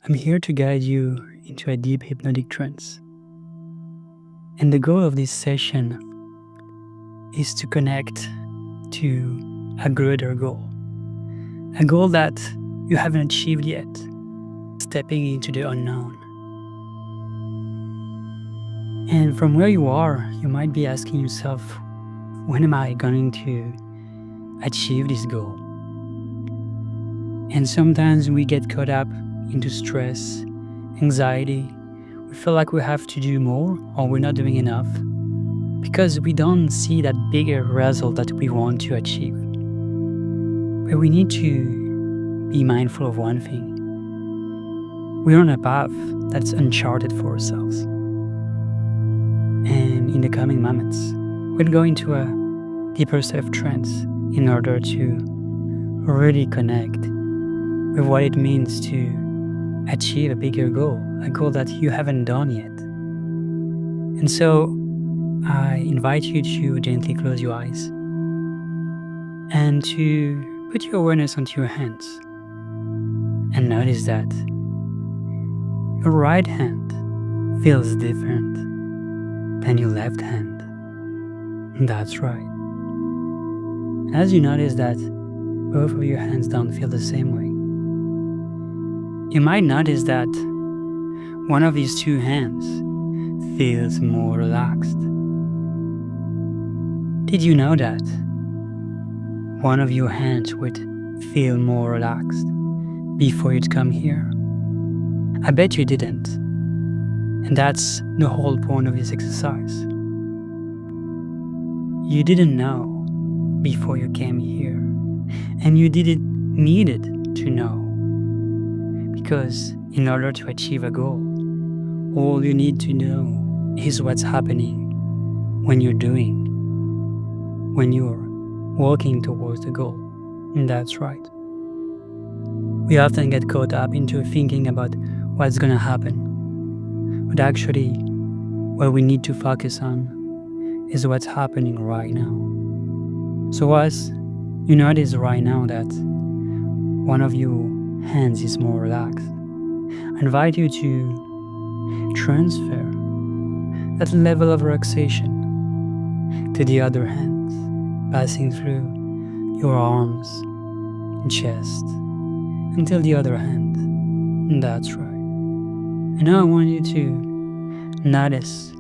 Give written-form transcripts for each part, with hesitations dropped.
I'm here to guide you into a deep hypnotic trance. And the goal of this session is to connect to a greater goal. A goal that you haven't achieved yet, stepping into the unknown. And from where you are, you might be asking yourself, when am I going to achieve this goal? And sometimes we get caught up into stress, anxiety. We feel like we have to do more or we're not doing enough because we don't see that bigger result that we want to achieve. But we need to be mindful of one thing. We're on a path that's uncharted for ourselves. And in the coming moments, we'll go into a deeper state of trance in order to really connect with what it means to achieve a bigger goal, a goal that you haven't done yet. And so I invite you to gently close your eyes and to put your awareness onto your hands and notice that your right hand feels different than your left hand. That's right. And as you notice that both of your hands don't feel the same way, you might notice that one of these two hands feels more relaxed. Did you know that one of your hands would feel more relaxed before you'd come here? I bet you didn't. And that's the whole point of this exercise. You didn't know before you came here, and you didn't need it to know. Because in order to achieve a goal, all you need to know is what's happening when you're walking towards the goal. And that's right. We often get caught up into thinking about what's gonna happen. But actually, what we need to focus on is what's happening right now. So as you notice right now that one of your hands is more relaxed, I invite you to transfer that level of relaxation to the other hands, passing through your arms and chest until the other hand. And that's right. And now I want you to notice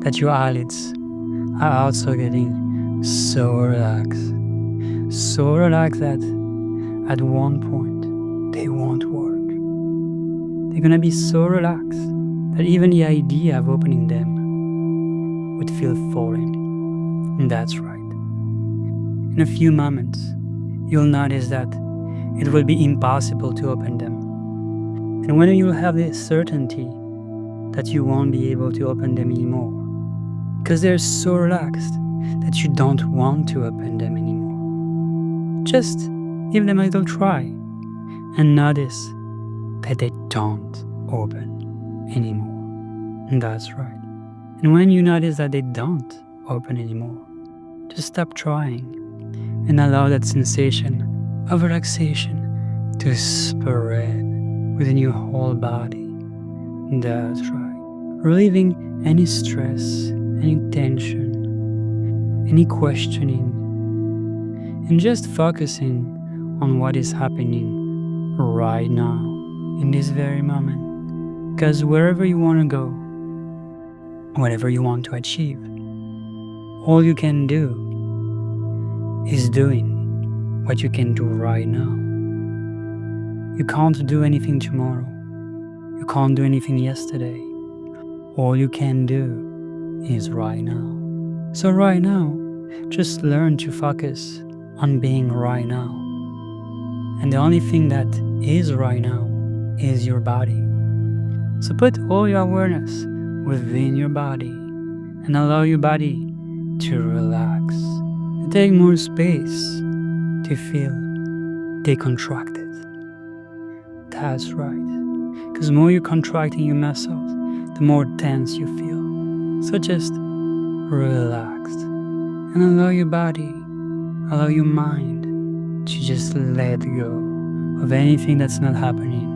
that your eyelids are also getting so relaxed that at one point they won't work. They're gonna be so relaxed that even the idea of opening them would feel foreign. And that's right. In a few moments, you'll notice that it will be impossible to open them. And when you'll have the certainty that you won't be able to open them anymore, because they're so relaxed that you don't want to open them anymore, just give them a little try and notice that they don't open anymore. And that's right. And when you notice that they don't open anymore, just stop trying and allow that sensation of relaxation to spread within your whole body. That's right. Relieving any stress, any tension, any questioning, and just focusing on what is happening right now, in this very moment. Because wherever you want to go, whatever you want to achieve, all you can do is doing what you can do right now. You can't do anything tomorrow. You can't do anything yesterday. All you can do is right now. So right now, just learn to focus on being right now. And the only thing that is right now is your body. So put all your awareness within your body and allow your body to relax. And take more space to feel decontracted. That's right. Because the more you're contracting your muscles, the more tense you feel. So just relax and allow your body, allow your mind to just let go of anything that's not happening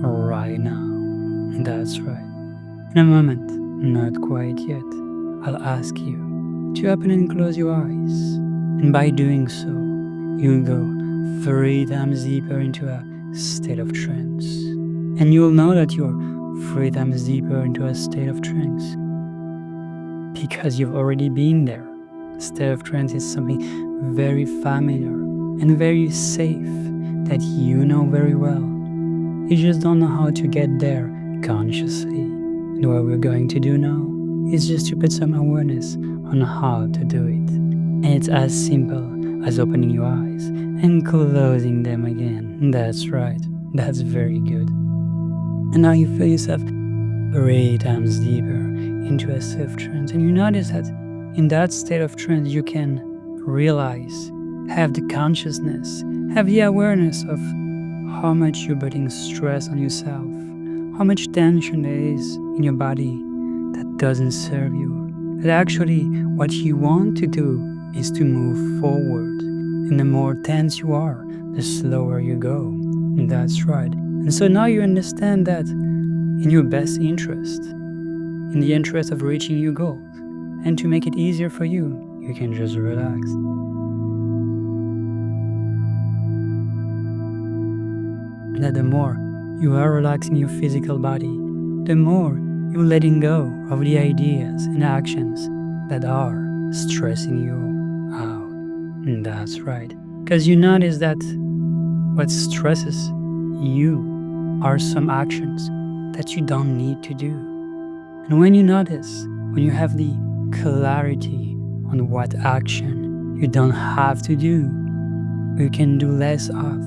right now. That's right. In a moment, not quite yet, I'll ask you to open and close your eyes. And by doing so, you'll go 3 times deeper into a state of trance. And you'll know that you're 3 times deeper into a state of trance because you've already been there. A state of trance is something very familiar and very safe that you know very well. You just don't know how to get there consciously. And what we're going to do now is just to put some awareness on how to do it. And it's as simple as opening your eyes and closing them again. That's right. That's very good. And now you feel yourself 3 times deeper into a state of trance. And you notice that in that state of trance, you can realize, have the consciousness, have the awareness of how much you're putting stress on yourself, how much tension there is in your body that doesn't serve you. That actually what you want to do is to move forward. And the more tense you are, the slower you go. And that's right. And so now you understand that in your best interest, in the interest of reaching your goals, and to make it easier for you, you can just relax. And that the more you are relaxing your physical body, the more you're letting go of the ideas and actions that are stressing you out. And that's right. Because you notice that what stresses you are some actions that you don't need to do. And when you notice, when you have the clarity on what action you don't have to do, you can do less of,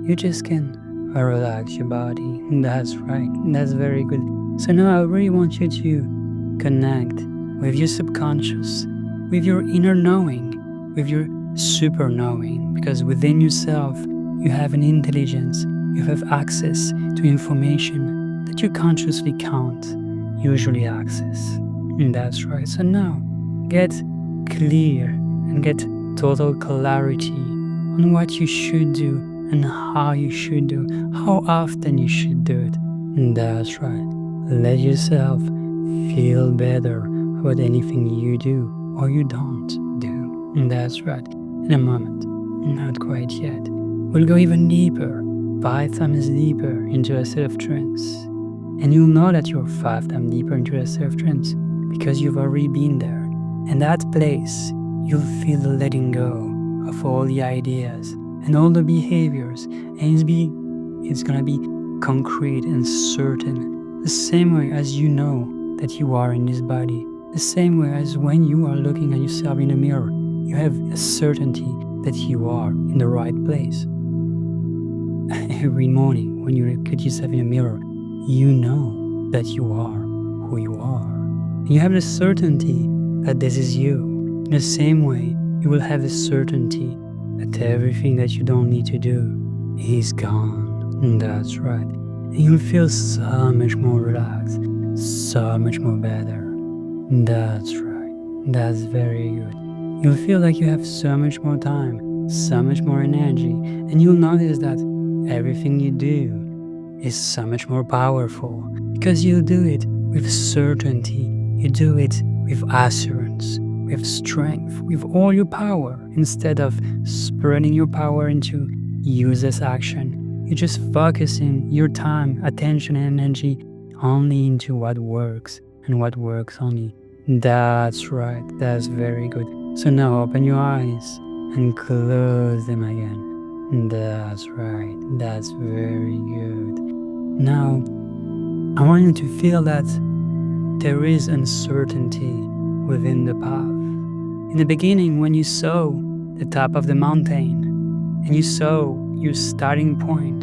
you just can relax your body. And that's right. That's very good. So now I really want you to connect with your subconscious, with your inner knowing, with your super knowing, because within yourself you have an intelligence, you have access to information that you consciously can't usually access. And that's right. So now get clear and get total clarity on what you should do and how you should do, how often you should do it. And that's right. Let yourself feel better about anything you do or you don't do. And that's right. In a moment, not quite yet, we'll go even deeper, 5 times deeper into a state of trance. And you'll know that you're 5 times deeper into a state of trance because you've already been there. And that place, you'll feel the letting go of all the ideas and all the behaviors, and it's gonna be concrete and certain, the same way as you know that you are in this body, the same way as when you are looking at yourself in the mirror, you have a certainty that you are in the right place. Every morning when you look at yourself in the mirror, you know that you are who you are. And you have the certainty that this is you. In the same way, you will have the certainty that everything that you don't need to do is gone. And that's right. And you'll feel so much more relaxed, so much more better. That's right. That's very good. You'll feel like you have so much more time, so much more energy, and you'll notice that everything you do is so much more powerful because you do it with certainty, you do it with assurance, with strength, with all your power. Instead of spreading your power into useless action, you're just focusing your time, attention, and energy only into what works and what works only. That's right. That's very good. So now open your eyes and close them again. That's right. That's very good. Now, I want you to feel that there is uncertainty within the path. In the beginning, when you saw the top of the mountain and you saw your starting point,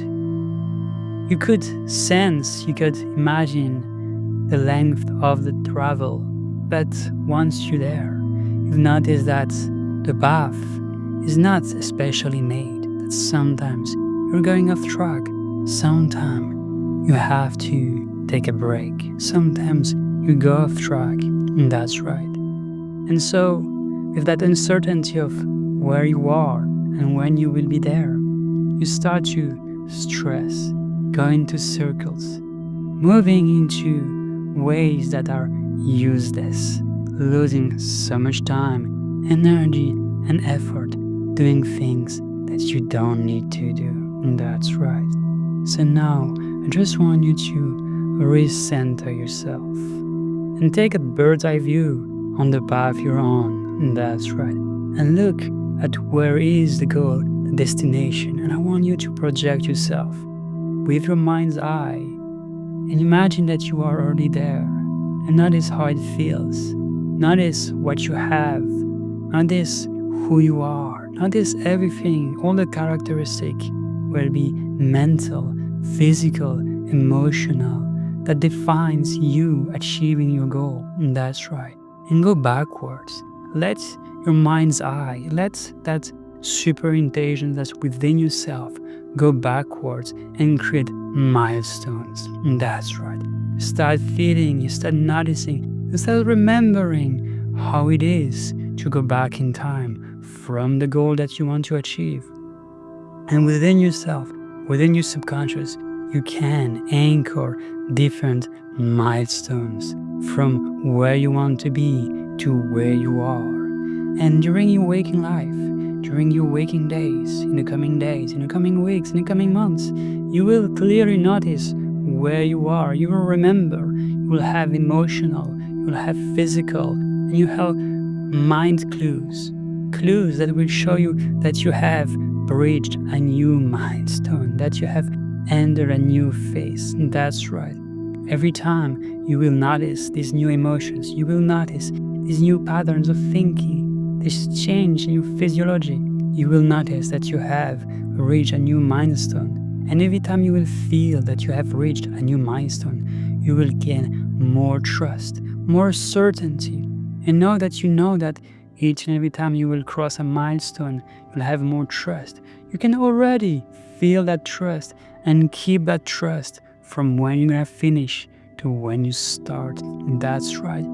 you could sense, you could imagine the length of the travel. But once you're there, you've noticed that the path is not especially made, that sometimes you're going off track, sometimes you have to take a break, sometimes you go off track, and that's right. And so, with that uncertainty of where you are and when you will be there, you start to stress, go into circles, moving into ways that are useless, losing so much time, energy, and effort doing things that you don't need to do. And that's right. So now, I just want you to recenter yourself and take a bird's eye view on the path you're on. And that's right. And look at where is the goal, the destination. And I want you to project yourself with your mind's eye and imagine that you are already there. And notice how it feels. Notice what you have. Notice who you are. Notice everything, all the characteristics will be mental, physical, emotional, that defines you achieving your goal. And that's right. And go backwards. Let your mind's eye, let that super intelligence that's within yourself go backwards and create milestones. And that's right. Start feeling, you start noticing, you start remembering how it is to go back in time from the goal that you want to achieve. And within yourself, within your subconscious, you can anchor different milestones from where you want to be to where you are. And during your waking life, during your waking days, in the coming weeks, in the coming months, you will clearly notice where you are. You will remember, you will have emotional, you will have physical, and you have mind clues that will show you that you have reached a new milestone, that you have entered a new phase. And that's right. Every time you will notice these new emotions, you will notice these new patterns of thinking, this change in your physiology, you will notice that you have reached a new milestone. And every time you will feel that you have reached a new milestone, you will gain more trust, more certainty, and know that each and every time you will cross a milestone, you'll have more trust. You can already feel that trust and keep that trust from when you're gonna finish to when you start. And that's right.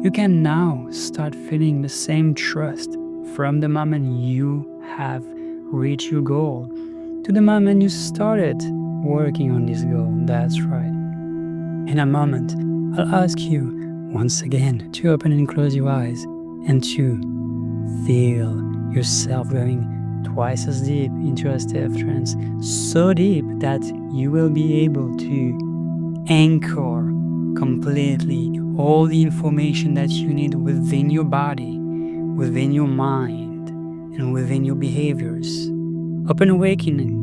You can now start feeling the same trust from the moment you have reached your goal to the moment you started working on this goal. That's right. In a moment, I'll ask you once again to open and close your eyes and to feel yourself going twice as deep into a state of trance, so deep that you will be able to anchor completely all the information that you need within your body, within your mind, and within your behaviors. Upon awakening,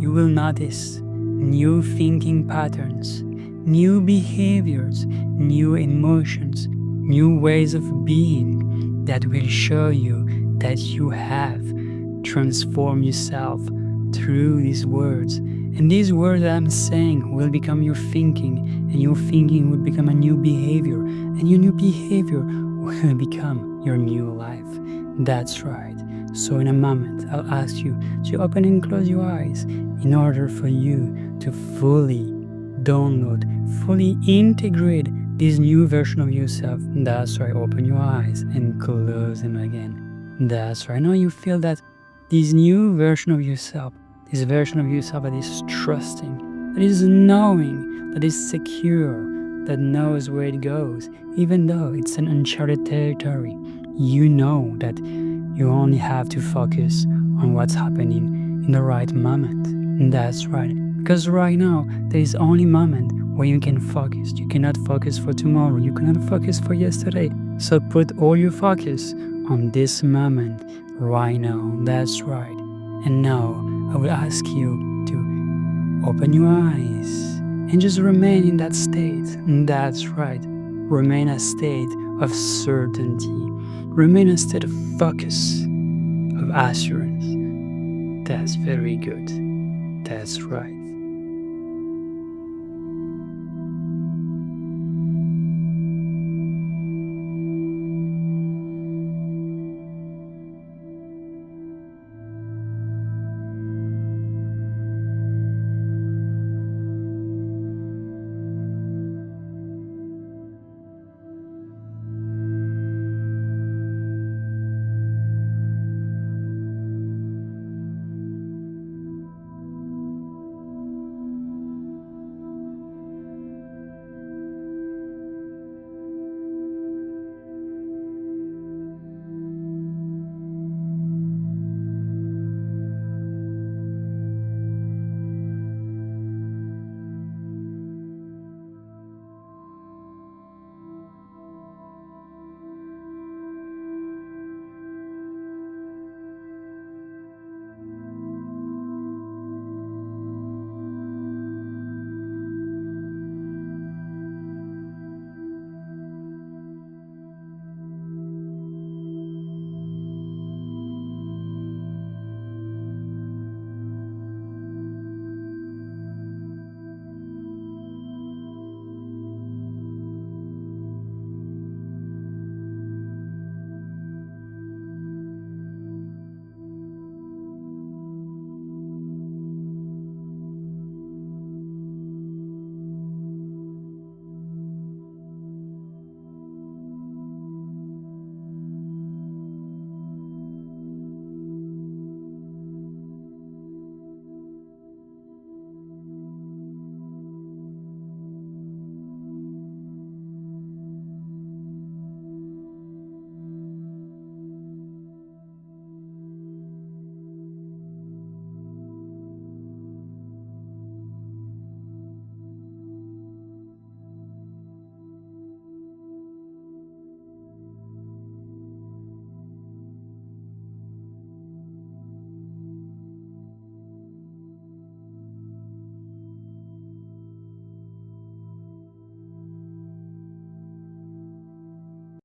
you will notice new thinking patterns, new behaviors, new emotions, new ways of being that will show you that you have transformed yourself through these words. And these words that I'm saying will become your thinking, and your thinking will become a new behavior, and your new behavior will become your new life. That's right. So in a moment, I'll ask you to open and close your eyes in order for you to fully download, fully integrate this new version of yourself. That's right. Open your eyes and close them again. That's right. Now you feel that this new version of yourself, this version of yourself that is trusting, that is knowing, that is secure, that knows where it goes, even though it's an uncharted territory. You know that you only have to focus on what's happening in the right moment. And that's right. Because right now, there is only moment where you can focus. You cannot focus for tomorrow. You cannot focus for yesterday. So put all your focus on this moment right now. That's right. And now I will ask you to open your eyes and just remain in that state. And that's right. Remain a state of certainty. Remain a state of focus, of assurance. That's very good. That's right.